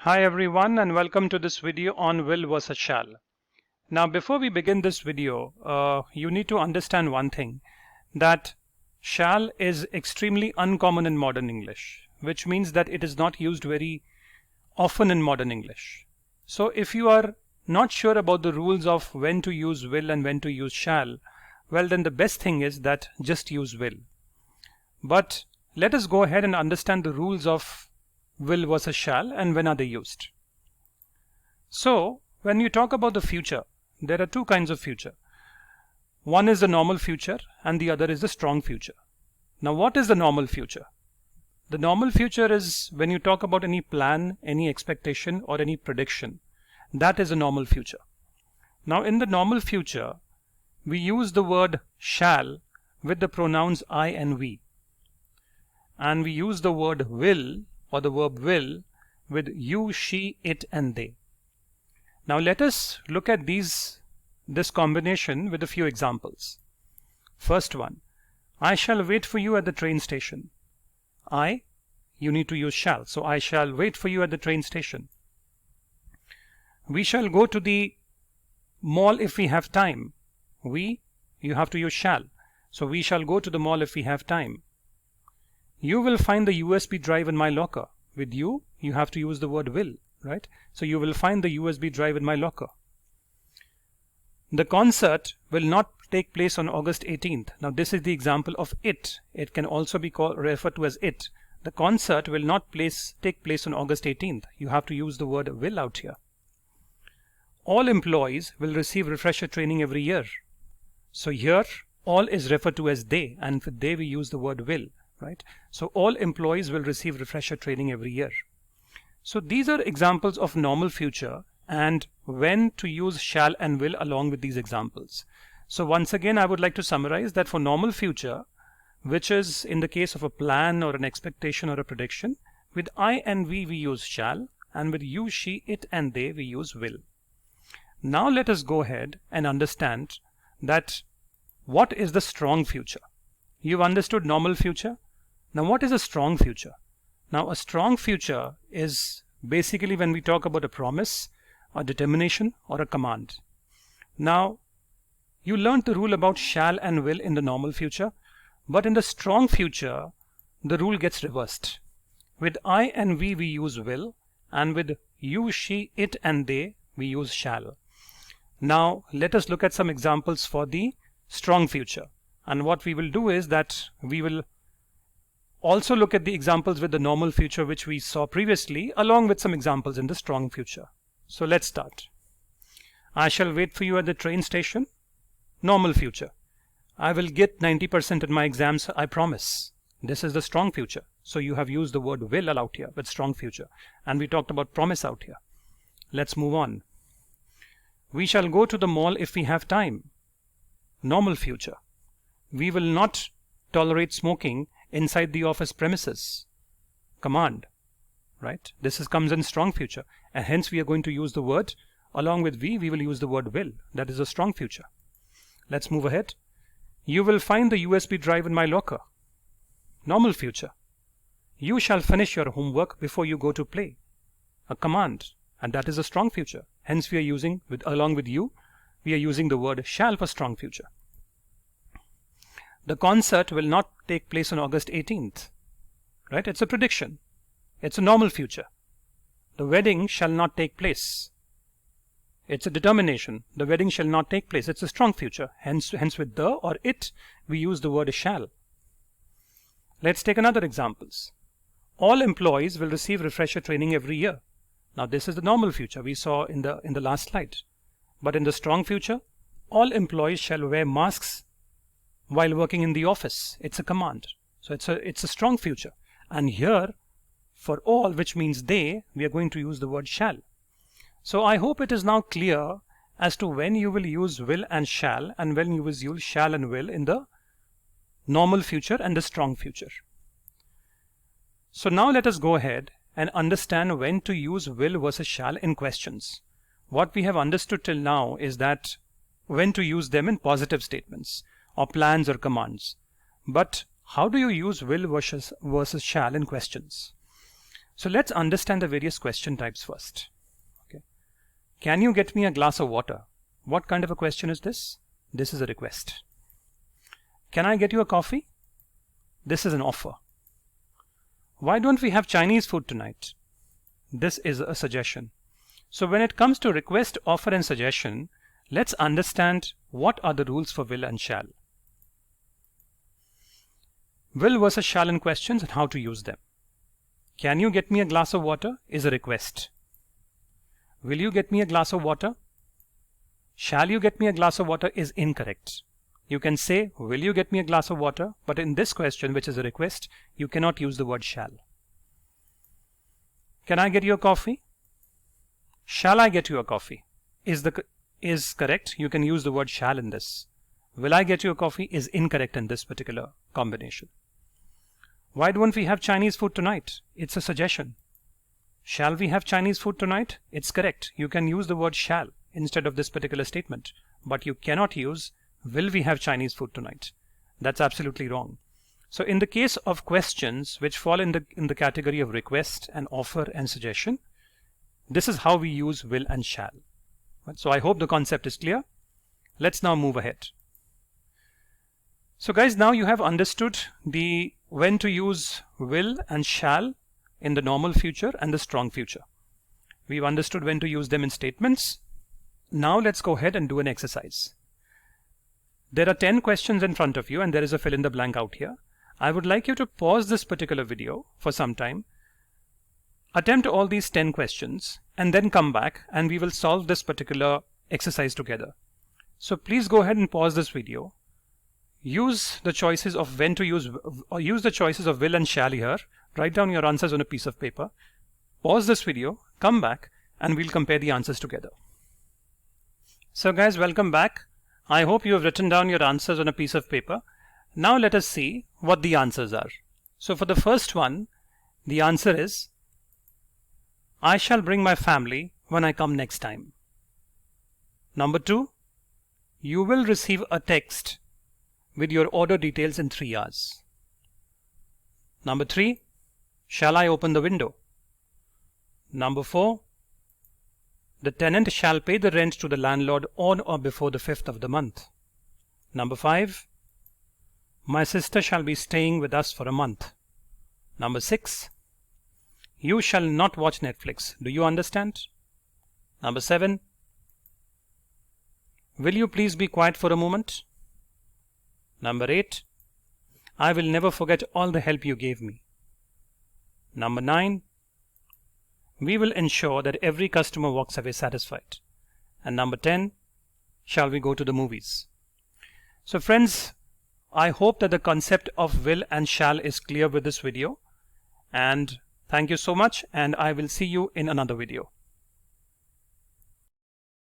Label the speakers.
Speaker 1: Hi everyone and welcome to this video on will versus shall. Now before we begin this video, you need to understand one thing, that shall is extremely uncommon in modern English, which means that it is not used very often in modern English. So if you are not sure about the rules of when to use will and when to use shall, well then the best thing is that just use will. But let us go ahead and understand the rules of will versus shall and when are they used. So when you talk about the future, there are two kinds of future. One is the normal future and the other is the strong future. Now what is the normal future? The normal future is when you talk about any plan, any expectation or any prediction. That is a normal future. Now in the normal future, we use the word shall with the pronouns I and we. And we use the word will or the verb will with you, she, it and they. Now let us look at this combination with a few examples. First one, I shall wait for you at the train station. You need to use shall. So I shall wait for you at the train station. We shall go to the mall if we have time. You have to use shall. So we shall go to the mall if we have time. You will find the USB drive in my locker. With you have to use the word will, right? So you will find the USB drive in my locker. The concert will not take place on August 18th. Now this is the example of it. It can also be referred to as it. The concert will not take place on August 18th. You have to use the word will out here. All employees will receive refresher training every year. So here all is referred to as they, and for they we use the word will. Right? So all employees will receive refresher training every year. So these are examples of normal future and when to use shall and will along with these examples. So once again I would like to summarize that for normal future, which is in the case of a plan or an expectation or a prediction, with I and we use shall, and with you, she, it and they we use will. Now let us go ahead and understand that what is the strong future. You've understood normal future. Now what is a strong future? Now a strong future is basically when we talk about a promise, a determination or a command. Now you learned the rule about shall and will in the normal future, but in the strong future the rule gets reversed. With I and we use will, and with you, she, it and they we use shall. Now let us look at some examples for the strong future. And what we will do is that we will also look at the examples with the normal future which we saw previously, along with some examples in the strong future. So let's start. I shall wait for you at the train station. Normal future. I will get 90% in my exams, I promise. This is the strong future. So you have used the word will out here with strong future. And we talked about promise out here. Let's move on. We shall go to the mall if we have time. Normal future. We will not tolerate smoking inside the office premises. Command, right? This comes in strong future, and hence we are going to use the word along with we will use the word will. That is a strong future. Let's move ahead. You will find the USB drive in my locker. Normal future. You shall finish your homework before you go to play. A command, and that is a strong future. Hence we are using along with you, we are using the word shall for strong future. The concert will not take place on August 18th. Right? It's a prediction. It's a normal future. The wedding shall not take place. It's a determination. The wedding shall not take place. It's a strong future. Hence with the or it, we use the word shall. Let's take another examples. All employees will receive refresher training every year. Now this is the normal future we saw in the last slide. But in the strong future, all employees shall wear masks while working in the office. It's a command. So it's a strong future. And here for all, which means they, we are going to use the word shall. So I hope it is now clear as to when you will use will and shall, and when you will use shall and will in the normal future and the strong future. So now let us go ahead and understand when to use will versus shall in questions. What we have understood till now is that when to use them in positive statements or plans or commands. But how do you use will versus shall in questions? So let's understand the various question types first. Okay. Can you get me a glass of water? What kind of a question is this? This is a request. Can I get you a coffee? This is an offer. Why don't we have Chinese food tonight? This is a suggestion. So when it comes to request, offer and suggestion, let's understand what are the rules for will and shall. Will versus shall in questions and how to use them. Can you get me a glass of water is a request. Will you get me a glass of water? Shall you get me a glass of water is incorrect. You can say, will you get me a glass of water? But in this question, which is a request, you cannot use the word shall. Can I get you a coffee? Shall I get you a coffee? Is correct. You can use the word shall in this. Will I get you a coffee is incorrect in this particular combination. Why don't we have Chinese food tonight? It's a suggestion. Shall we have Chinese food tonight? It's correct. You can use the word shall instead of this particular statement. But you cannot use will we have Chinese food tonight? That's absolutely wrong. So in the case of questions which fall in the category of request and offer and suggestion, this is how we use will and shall. So I hope the concept is clear. Let's now move ahead. So guys, now you have understood the when to use will and shall in the normal future and the strong future. We've understood when to use them in statements. Now let's go ahead and do an exercise. There are 10 questions in front of you and there is a fill in the blank out here. I would like you to pause this particular video for some time, attempt all these 10 questions and then come back and we will solve this particular exercise together. So please go ahead and pause this video. Use the choices of when to use, or use the choices of will and shall here. Write down your answers on a piece of paper. Pause this video, come back and we'll compare the answers together. So guys, welcome back. I hope you have written down your answers on a piece of paper. Now let us see what the answers are. So for the first one, the answer is, I shall bring my family when I come next time. Number 2, you will receive a text with your order details in 3 hours. Number 3, shall I open the window? Number 4, the tenant shall pay the rent to the landlord on or before the 5th of the month. Number 5, my sister shall be staying with us for a month. Number 6, you shall not watch Netflix. Do you understand? Number 7, will you please be quiet for a moment? Number 8, I will never forget all the help you gave me. Number 9, we will ensure that every customer walks away satisfied. And number 10, shall we go to the movies? So friends, I hope that the concept of will and shall is clear with this video. And thank you so much, and I will see you in another video.